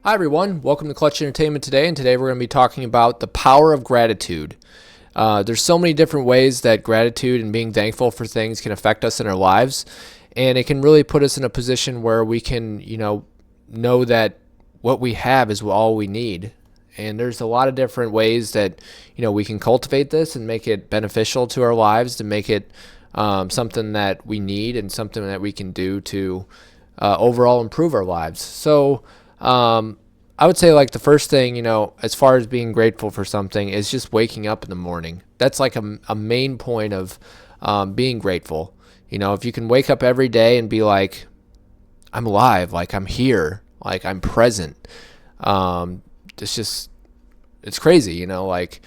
Hi, everyone. Welcome to Clutch Entertainment today. And today we're going to be talking about the power of gratitude. There's so many different ways that gratitude and being thankful for things can affect us in our lives. And it can really put us in a position where we can, know that what we have is all we need. And there's a lot of different ways that, we can cultivate this and make it beneficial to our lives, to make it something that we need and something that we can do to overall improve our lives. So, I would say like the first thing, as far as being grateful for something is just waking up in the morning. That's like a main point of being grateful. If you can wake up every day and be like, I'm alive, like I'm here, like I'm present. It's crazy, like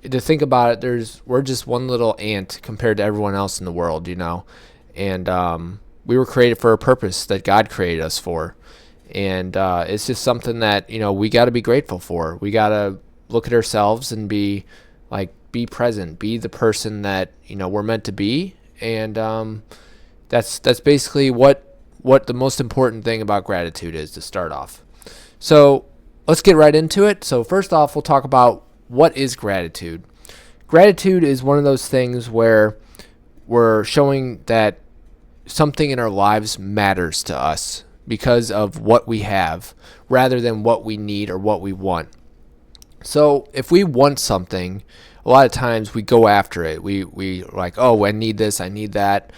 to think about it, we're just one little ant compared to everyone else in the world, and we were created for a purpose that God created us for. And it's just something that, we got to be grateful for. We got to look at ourselves and be present, be the person that, we're meant to be. And that's basically what the most important thing about gratitude is to start off. So let's get right into it. So first off, we'll talk about what is gratitude. Gratitude is one of those things where we're showing that something in our lives matters to us because of what we have rather than what we need or what we want. So if we want something, a lot of times we go after it. We like, oh, I need this, I need that,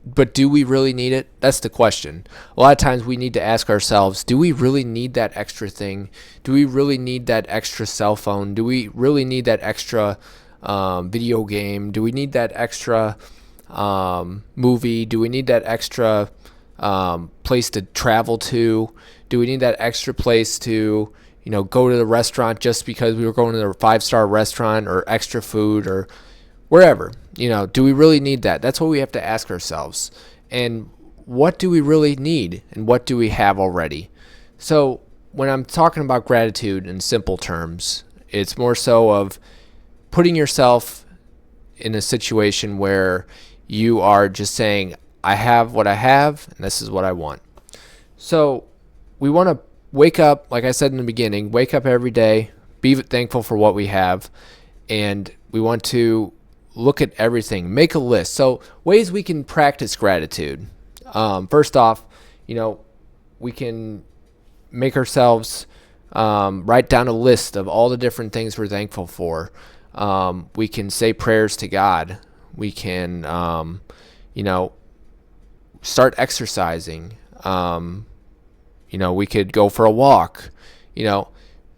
but do we really need it? That's the question. A lot of times we need to ask ourselves, do we really need that extra thing? Do we really need that extra cell phone? Do we really need that extra video game? Do we need that extra movie? Do we need that extra place to travel to? Do we need that extra place to, go to the restaurant just because we were going to a 5-star restaurant, or extra food, or wherever? Do we really need that? That's what we have to ask ourselves. And what do we really need, and what do we have already? So when I'm talking about gratitude in simple terms, it's more so of putting yourself in a situation where you are just saying, I have what I have, and this is what I want. So we want to wake up, like I said in the beginning, wake up every day, be thankful for what we have, and we want to look at everything, make a list. So ways we can practice gratitude. First off, we can make ourselves write down a list of all the different things we're thankful for. We can say prayers to God. We can, start exercising. We could go for a walk.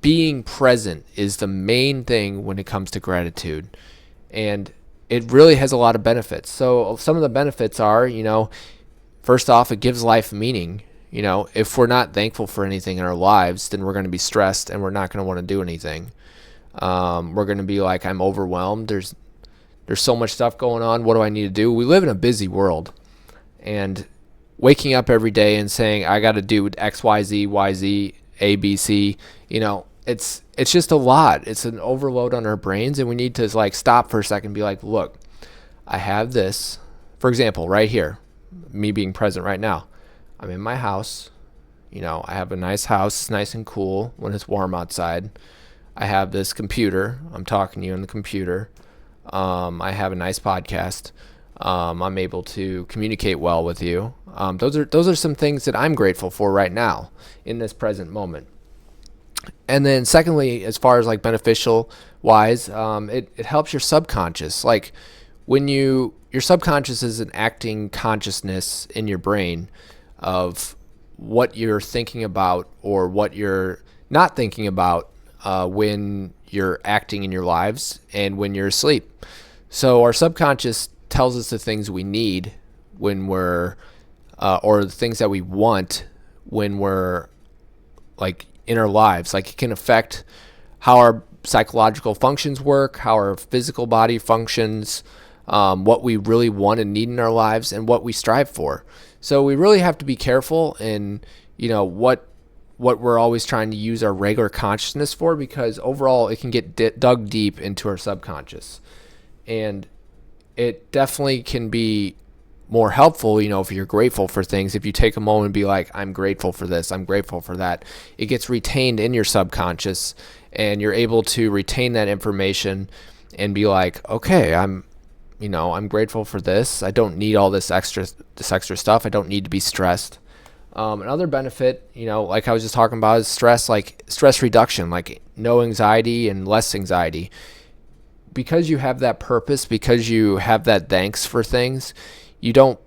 Being present is the main thing when it comes to gratitude. And it really has a lot of benefits. So some of the benefits are, first off, it gives life meaning. If we're not thankful for anything in our lives, then we're going to be stressed and we're not going to want to do anything. We're going to be like, I'm overwhelmed. There's so much stuff going on. What do I need to do? We live in a busy world. And waking up every day and saying, I got to do X, Y, Z, Y, Z, A, B, C, it's just a lot. It's an overload on our brains, and we need to stop for a second and be like, look, I have this. For example, right here, me being present right now. I'm in my house. I have a nice house. It's nice and cool when it's warm outside. I have this computer. I'm talking to you on the computer. I have a nice podcast. I'm able to communicate well with you. Those are some things that I'm grateful for right now in this present moment. And then secondly, as far as beneficial wise, it helps your subconscious. Like when your subconscious is an acting consciousness in your brain of what you're thinking about or what you're not thinking about when you're acting in your lives and when you're asleep. So our subconscious tells us the things we need when we're or the things that we want when we're in our lives. It can affect how our psychological functions work, how our physical body functions, what we really want and need in our lives, and what we strive for. So we really have to be careful in what we're always trying to use our regular consciousness for, because overall it can get dug deep into our subconscious. And it definitely can be more helpful, if you're grateful for things, if you take a moment and be like, I'm grateful for this, I'm grateful for that, it gets retained in your subconscious and you're able to retain that information and be like, okay, I'm grateful for this. I don't need all this extra stuff. I don't need to be stressed. Another benefit, like I was just talking about, is stress, like stress reduction, like no anxiety and less anxiety. Because you have that purpose, because you have that thanks for things, you don't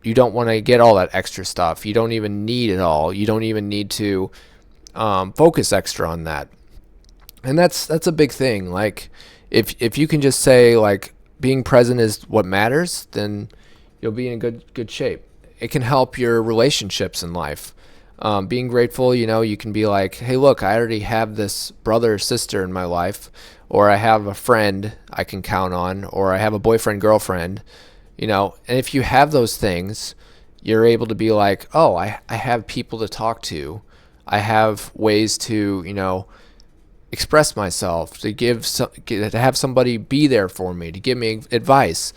want to get all that extra stuff. You don't even need it all. You don't even need to focus extra on that. And that's a big thing. Like if you can just say like being present is what matters, then you'll be in good shape. It can help your relationships in life. Being grateful, you can be like, hey, look, I already have this brother or sister in my life, or I have a friend I can count on, or I have a boyfriend, girlfriend, and if you have those things, you're able to be like, oh, I have people to talk to. I have ways to, express myself, to have somebody be there for me, to give me advice.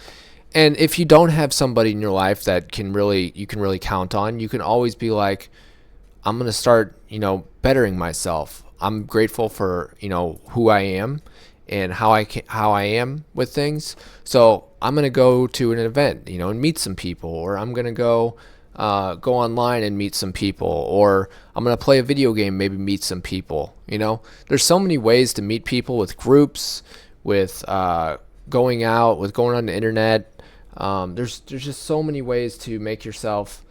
And if you don't have somebody in your life that you can really count on, you can always be like, I'm going to start, bettering myself. I'm grateful for, who I am and how I am with things. So I'm going to go to an event, and meet some people, or I'm going to go online and meet some people, or I'm going to play a video game, maybe meet some people. There's so many ways to meet people, with groups, with going out, with going on the internet. There's just so many ways to make yourself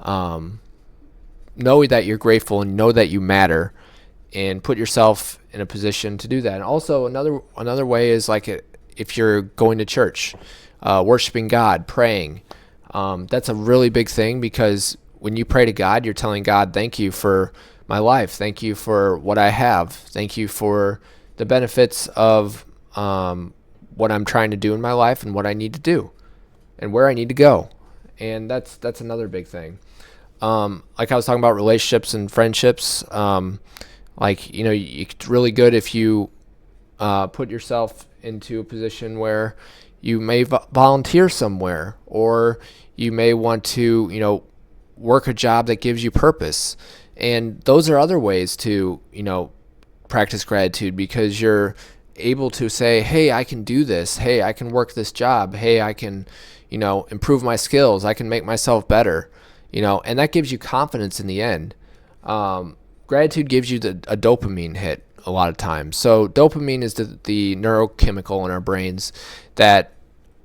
know that you're grateful and know that you matter, and put yourself in a position to do that. And also another way is like if you're going to church, worshiping God, praying. That's a really big thing, because when you pray to God, you're telling God, thank you for my life. Thank you for what I have. Thank you for the benefits of what I'm trying to do in my life and what I need to do and where I need to go. And that's another big thing. Like I was talking about relationships and friendships, it's really good if you put yourself into a position where you may volunteer somewhere, or you may want to, work a job that gives you purpose. And those are other ways to, practice gratitude, because you're able to say, hey, I can do this. Hey, I can work this job. Hey, I can, improve my skills. I can make myself better, and that gives you confidence in the end. Gratitude gives you a dopamine hit a lot of times. So dopamine is the neurochemical in our brains that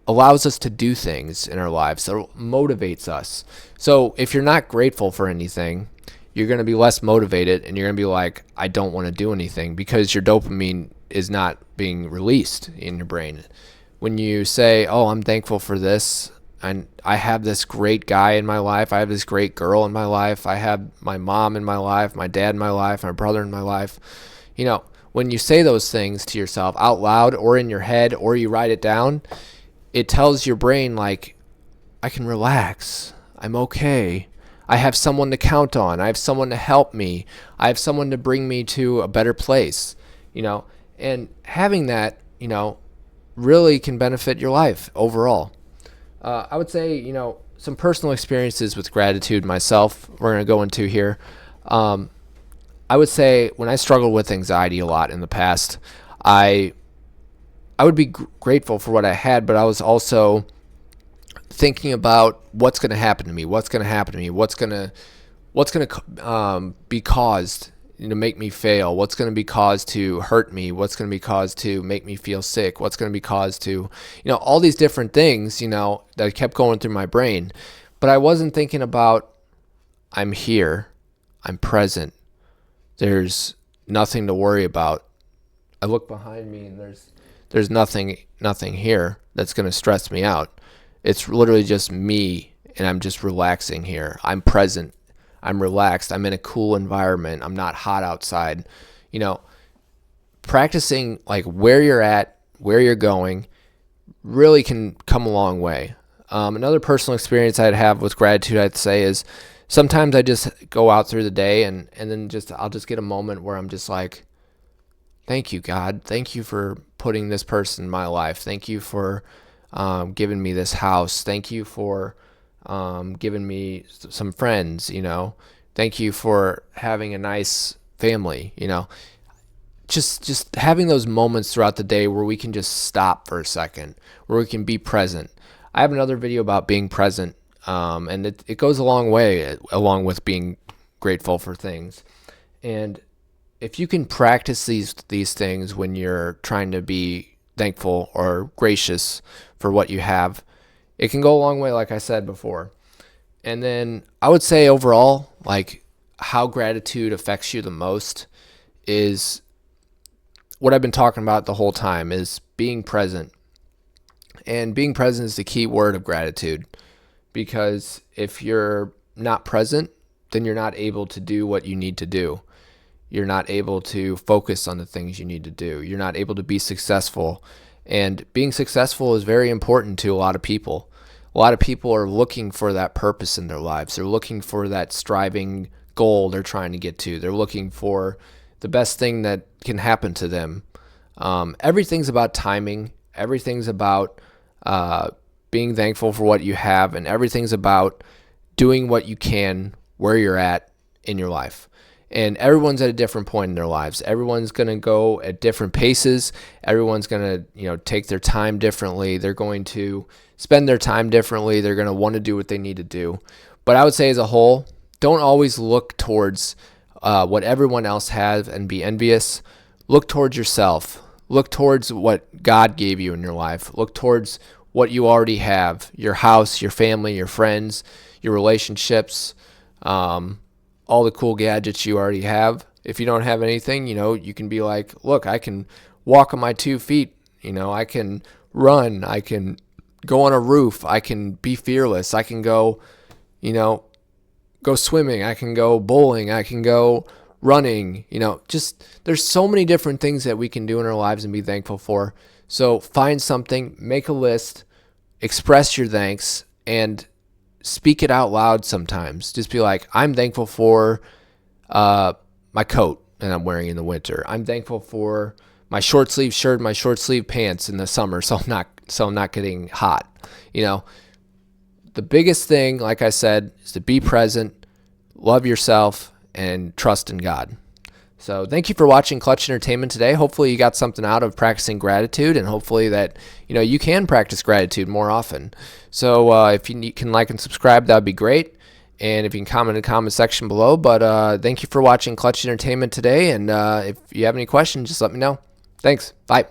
allows us to do things in our lives, so it motivates us. So if you're not grateful for anything, you're going to be less motivated, and you're going to be like, I don't want to do anything, because your dopamine is not being released in your brain. When you say, oh, I'm thankful for this, and I have this great guy in my life, I have this great girl in my life, I have my mom in my life, my dad in my life, my brother in my life, when you say those things to yourself out loud, or in your head, or you write it down, it tells your brain, like, I can relax, I'm okay, I have someone to count on, I have someone to help me, I have someone to bring me to a better place, and having that, really can benefit your life overall. I would say, some personal experiences with gratitude myself, we're going to go into here. I would say when I struggled with anxiety a lot in the past, I would be grateful for what I had, but I was also thinking about what's going to happen to me, what's going to be caused to make me fail, what's going to be caused to hurt me, what's going to be caused to make me feel sick, what's going to be caused to, all these different things, that kept going through my brain. But I wasn't thinking about, I'm here, I'm present, there's nothing to worry about. I look behind me and there's nothing here that's going to stress me out. It's literally just me, and I'm just relaxing here. I'm present. I'm relaxed. I'm in a cool environment. I'm not hot outside. Practicing like where you're at, where you're going, really can come a long way. Another personal experience I'd have with gratitude, I'd say, is sometimes I just go out through the day and then I'll just get a moment where I'm just like, thank you, God. Thank you for putting this person in my life. Thank you for giving me this house. Thank you for giving me some friends, thank you for having a nice family, just having those moments throughout the day where we can just stop for a second, where we can be present. I have another video about being present, and it goes a long way along with being grateful for things. And if you can practice these things when you're trying to be thankful or gracious for what you have, it can go a long way, like I said before. And then I would say overall, like how gratitude affects you the most is what I've been talking about the whole time, is being present. And being present is the key word of gratitude, because if you're not present, then you're not able to do what you need to do. You're not able to focus on the things you need to do. You're not able to be successful. And being successful is very important to a lot of people. A lot of people are looking for that purpose in their lives. They're looking for that striving goal they're trying to get to. They're looking for the best thing that can happen to them. Everything's about timing. Everything's about being thankful for what you have, and everything's about doing what you can where you're at in your life. And everyone's at a different point in their lives. Everyone's going to go at different paces. Everyone's going to, take their time differently. They're going to spend their time differently. They're going to want to do what they need to do. But I would say as a whole, don't always look towards what everyone else has and be envious. Look towards yourself. Look towards what God gave you in your life. Look towards what you already have: your house, your family, your friends, your relationships, all the cool gadgets you already have. If you don't have anything, you can be like, look, I can walk on my 2 feet. I can run. I can go on a roof. I can be fearless. I can go, go swimming. I can go bowling. I can go running. Just there's so many different things that we can do in our lives and be thankful for. So find something, make a list, express your thanks, and speak it out loud sometimes. Just be like, I'm thankful for my coat that I'm wearing in the winter. I'm thankful for my short sleeve shirt, my short sleeve pants in the summer, so I'm not getting hot. The biggest thing, like I said, is to be present, love yourself, and trust in God. So thank you for watching Clutch Entertainment today. Hopefully you got something out of practicing gratitude, and hopefully that you can practice gratitude more often. So if you can like and subscribe, that would be great. And if you can comment in the comment section below. But thank you for watching Clutch Entertainment today. And if you have any questions, just let me know. Thanks. Bye.